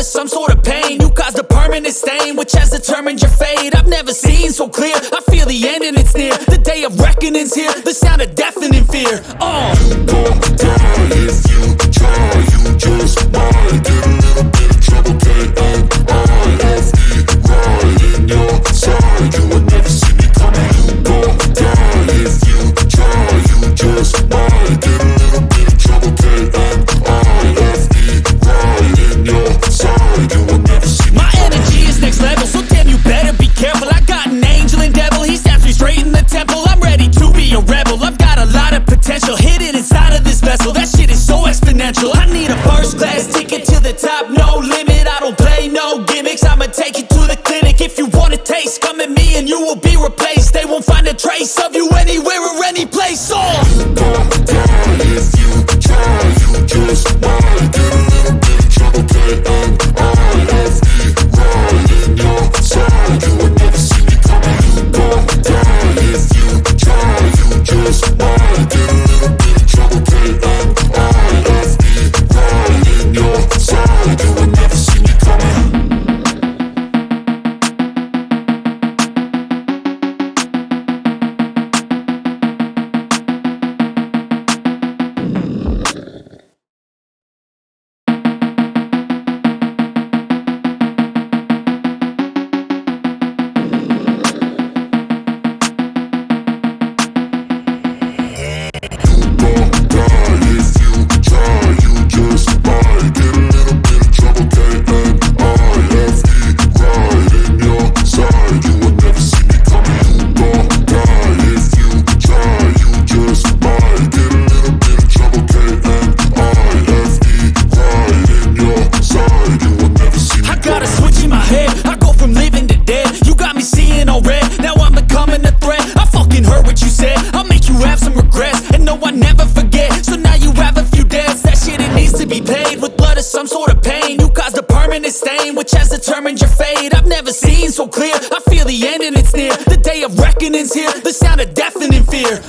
some sort of pain. You caused a permanent stain, which has determined your fate. I've never seen so clear, I feel the end and it's near. The day of reckoning's here, the sound of deafening fear. You gon' die if you try, you just might get a little bit of trouble, K-N-I-F-E, right in your side. You would never see me coming. You gon' die if you try, you just might get a little bit of trouble, K-N-I-F-E, right in your side. You would never see me. My energy is next level, so damn you better be careful. I got an angel and devil, he snaps me straight in the temple. I'm ready to be a rebel, I've got a lot of potential hidden inside of this vessel. That shit is so exponential. I need a first class ticket to the top, no limit. I don't play no gimmicks, I'ma take you to the clinic. If you want a taste, come at me and you will be replaced. They won't find a trace of you anywhere or any place. You gon' die if you try, you just might get a little bit of trouble, K-N-I-F-E, right in your side. You would never see me coming. You gon' die if you try, you just might get a little bit of trouble, K-N-I-F-E, right in your side. You would never see me coming. Some sort of pain, you caused a permanent stain, which has determined your fate. I've never seen so clear, I feel the end and it's near. The day of reckoning's here, the sound of deafening fear.